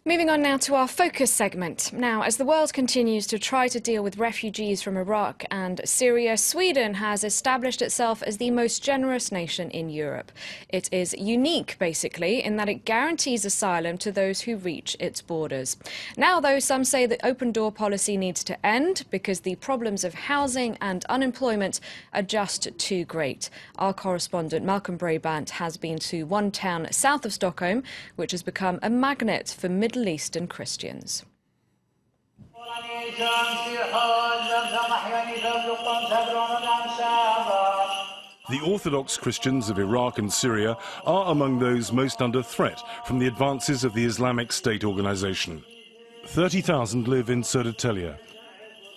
Moving on now to our focus segment. Now, as the world continues to try to deal with refugees from Iraq and Syria, Sweden has established itself as the most generous nation in Europe. It is unique, basically, in that it guarantees asylum to those who reach its borders. Now, though, some say the open door policy needs to end because the problems of housing and unemployment are just too great. Our correspondent Malcolm Brabant has been to one town south of Stockholm, which has become a magnet for Middle Eastern Christians. The Orthodox Christians of Iraq and Syria are among those most under threat from the advances of the Islamic State organization. 30,000 live in Södertälje.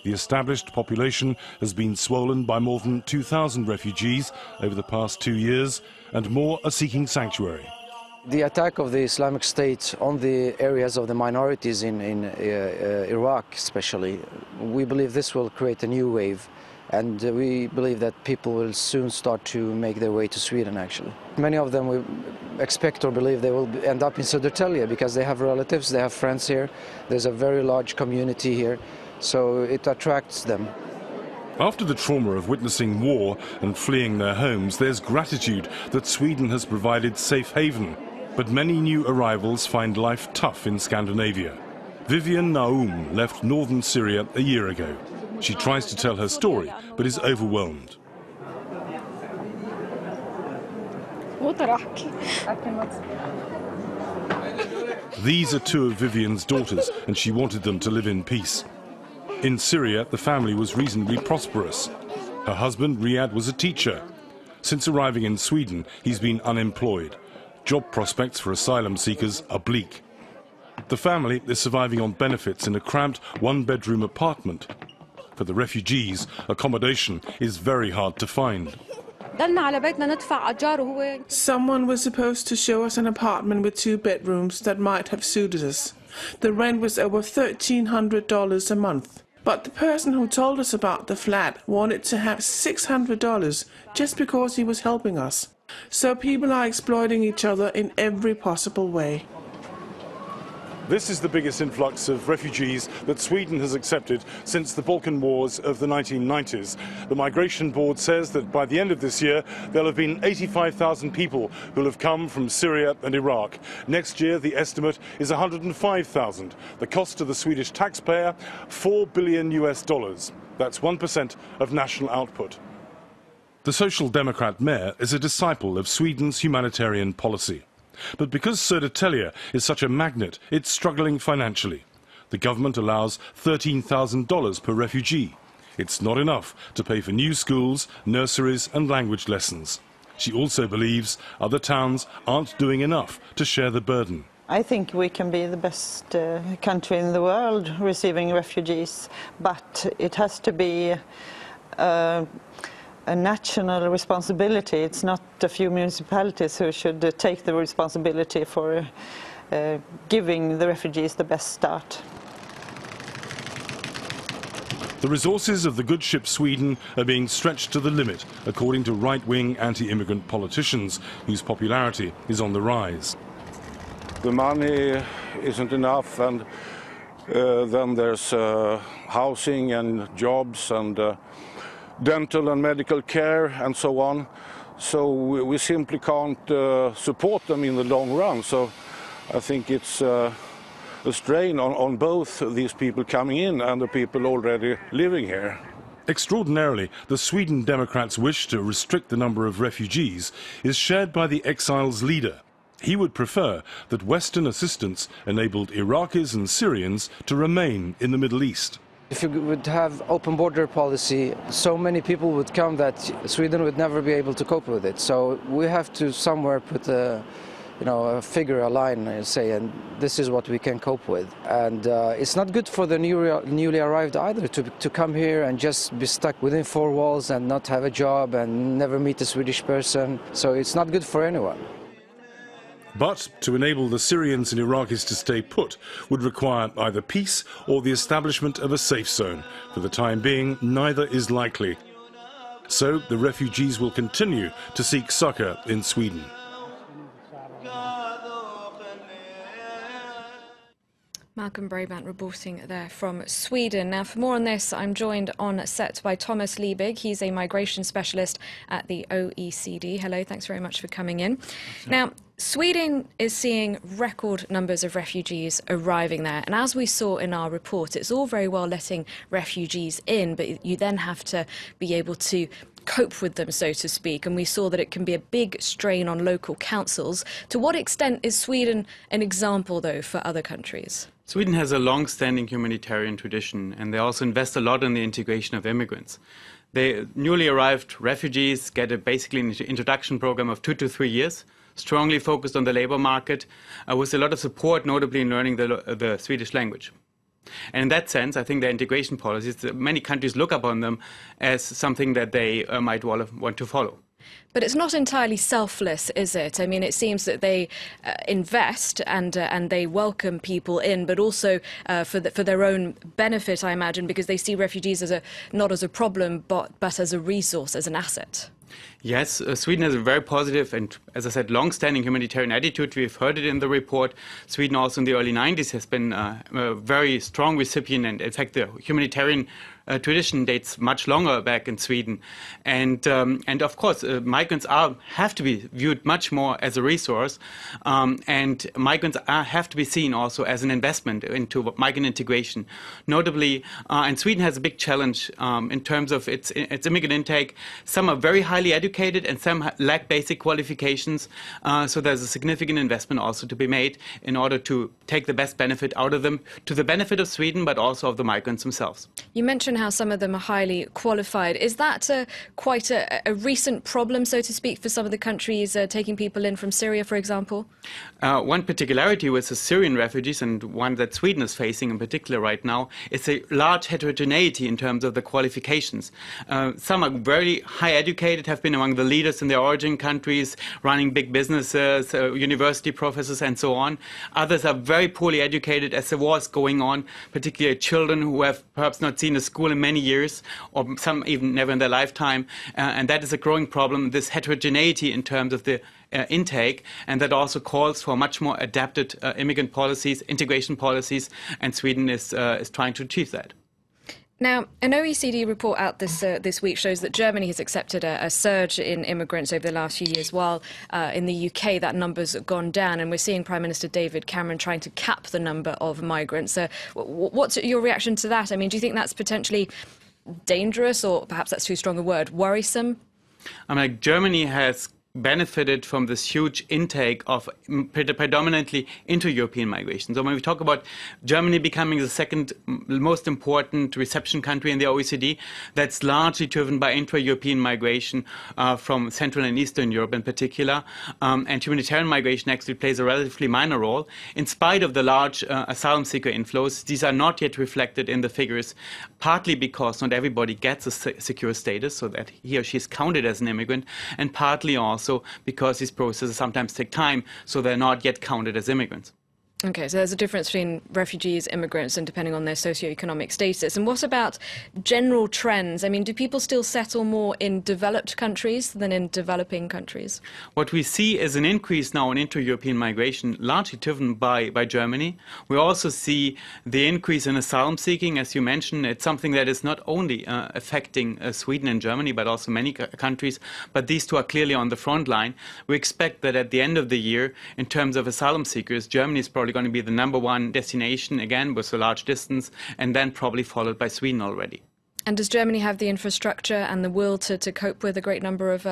The established population has been swollen by more than 2,000 refugees over the past 2 years, and more are seeking sanctuary. The attack of the Islamic State on the areas of the minorities in Iraq especially, we believe this will create a new wave, and we believe that people will soon start to make their way to Sweden actually. Many of them we expect or believe they will end up in Södertälje because they have relatives, they have friends here, there's a very large community here, so it attracts them. After the trauma of witnessing war and fleeing their homes, there's gratitude that Sweden has provided safe haven. But many new arrivals find life tough in Scandinavia. Vivian Naum left northern Syria a year ago. She tries to tell her story, but is overwhelmed. These are two of Vivian's daughters, and she wanted them to live in peace. In Syria, the family was reasonably prosperous. Her husband, Riyad, was a teacher. Since arriving in Sweden, he's been unemployed. Job prospects for asylum seekers are bleak. The family is surviving on benefits in a cramped one-bedroom apartment. For the refugees, accommodation is very hard to find. Someone was supposed to show us an apartment with 2 bedrooms that might have suited us. The rent was over $1,300 a month. But the person who told us about the flat wanted to have $600 just because he was helping us. So people are exploiting each other in every possible way. This is the biggest influx of refugees that Sweden has accepted since the Balkan Wars of the 1990s. The Migration Board says that by the end of this year, there'll have been 85,000 people who'll have come from Syria and Iraq. Next year, the estimate is 105,000. The cost to the Swedish taxpayer, $4 billion. That's 1% of national output. The Social Democrat mayor is a disciple of Sweden's humanitarian policy. But because Södertälje is such a magnet, it's struggling financially. The government allows $13,000 per refugee. It's not enough to pay for new schools, nurseries and language lessons. She also believes other towns aren't doing enough to share the burden. I think we can be the best country in the world receiving refugees, but it has to be a national responsibility. It's not a few municipalities who should take the responsibility for giving the refugees the best start. The resources of the good ship Sweden are being stretched to the limit, according to right-wing anti-immigrant politicians whose popularity is on the rise. The money isn't enough, and then there's housing and jobs and dental and medical care and so on. So we simply can't support them in the long run. So I think it's a strain on both these people coming in and the people already living here. Extraordinarily, the Sweden Democrats' wish to restrict the number of refugees is shared by the exiles' leader. He would prefer that Western assistance enabled Iraqis and Syrians to remain in the Middle East. If you would have open border policy, so many people would come that Sweden would never be able to cope with it. So we have to somewhere put a figure, a line, and say, and this is what we can cope with. And it's not good for the newly arrived either to come here and just be stuck within 4 walls and not have a job and never meet a Swedish person. So it's not good for anyone. But to enable the Syrians and Iraqis to stay put would require either peace or the establishment of a safe zone. For the time being, neither is likely. So the refugees will continue to seek succor in Sweden. Malcolm Brabant reporting there from Sweden. Now, for more on this, I'm joined on set by Thomas Liebig. He's a migration specialist at the OECD. Hello, thanks very much for coming in. Now, Sweden is seeing record numbers of refugees arriving there. And as we saw in our report, it's all very well letting refugees in, but you then have to be able to cope with them, so to speak, and we saw that it can be a big strain on local councils. To what extent is Sweden an example, though, for other countries? Sweden has a long-standing humanitarian tradition, and they also invest a lot in the integration of immigrants. The newly arrived refugees get basically an introduction program of 2 to 3 years, strongly focused on the labor market, with a lot of support, notably in learning the Swedish language. And in that sense, I think the integration policies, many countries look upon them as something that they might want to follow. But it's not entirely selfless, is it? I mean, it seems that they invest and they welcome people in, but also for their own benefit, I imagine, because they see refugees as not as a problem, but as a resource, as an asset. Yes, Sweden has a very positive and, as I said, long-standing humanitarian attitude. We've heard it in the report. Sweden also in the early 90s has been a very strong recipient, and in fact the humanitarian tradition dates much longer back in Sweden. And of course, migrants have to be viewed much more as a resource, and migrants have to be seen also as an investment into migrant integration. Notably, and Sweden has a big challenge in terms of its immigrant intake. Some are very highly educated and some lack basic qualifications, so there's a significant investment also to be made in order to take the best benefit out of them, to the benefit of Sweden, but also of the migrants themselves. You mentioned how some of them are highly qualified. Is that quite a recent problem, so to speak, for some of the countries taking people in from Syria, for example? One particularity with the Syrian refugees, and one that Sweden is facing in particular right now, is a large heterogeneity in terms of the qualifications. Some are very high educated, have been among the leaders in their origin countries, running big businesses, university professors and so on. Others are very poorly educated as the war is going on, particularly children who have perhaps not seen a school in many years, or some even never in their lifetime. And that is a growing problem, this heterogeneity in terms of the intake, and that also calls for much more adapted immigrant policies, integration policies, and Sweden is trying to achieve that. Now, an OECD report out this week shows that Germany has accepted a surge in immigrants over the last few years, while in the UK that number's gone down, and we're seeing Prime Minister David Cameron trying to cap the number of migrants. What's your reaction to that? I mean, do you think that's potentially dangerous, or perhaps that's too strong a word, worrisome? I mean, Germany has benefited from this huge intake of predominantly inter-European migration. So when we talk about Germany becoming the second most important reception country in the OECD, that's largely driven by intra-European migration from Central and Eastern Europe in particular. And humanitarian migration actually plays a relatively minor role. In spite of the large asylum seeker inflows, these are not yet reflected in the figures, partly because not everybody gets a secure status, so that he or she is counted as an immigrant, and partly also because these processes sometimes take time, so they're not yet counted as immigrants. Okay, so there's a difference between refugees, immigrants, and depending on their socioeconomic status. And what about general trends? I mean, do people still settle more in developed countries than in developing countries? What we see is an increase now in inter-European migration, largely driven by Germany. We also see the increase in asylum seeking, as you mentioned. It's something that is not only affecting Sweden and Germany, but also many countries. But these two are clearly on the front line. We expect that at the end of the year, in terms of asylum seekers, Germany is probably going to be the #1 destination, again, with a large distance, and then probably followed by Sweden already. And does Germany have the infrastructure and the will to cope with a great number of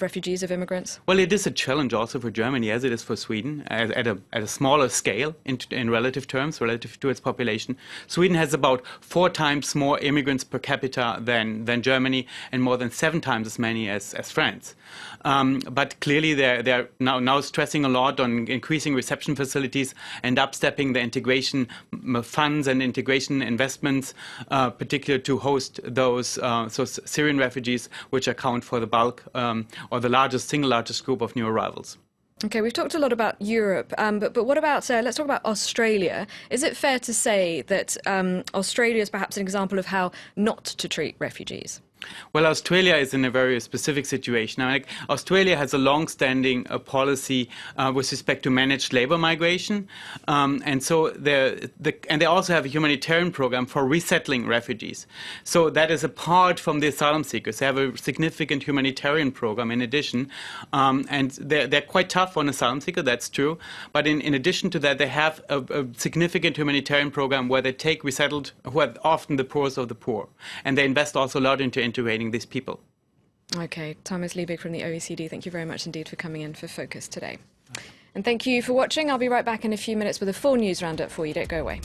refugees, of immigrants? Well, it is a challenge also for Germany, as it is for Sweden, at a smaller scale in relative terms, relative to its population. Sweden has about 4 times more immigrants per capita than Germany, and more than 7 times as many as France. But clearly they're now stressing a lot on increasing reception facilities and upstepping the integration funds and integration investments, particularly to host those Syrian refugees, which account for the bulk or the single largest group of new arrivals. Okay, we've talked a lot about Europe, but what about, let's talk about Australia. Is it fair to say that Australia is perhaps an example of how not to treat refugees? Well, Australia is in a very specific situation. I mean, like, Australia has a long-standing policy with respect to managed labor migration, and so they also have a humanitarian program for resettling refugees. So that is apart from the asylum seekers. They have a significant humanitarian program in addition, and they're quite tough on asylum seekers. That's true. But in addition to that, they have a significant humanitarian program where they take resettled, who are often the poorest of the poor, and they invest also a lot into integrating these people. Okay, Thomas Liebig from the OECD, thank you very much indeed for coming in for Focus today. And thank you for watching. I'll be right back in a few minutes with a full news roundup for you. Don't go away.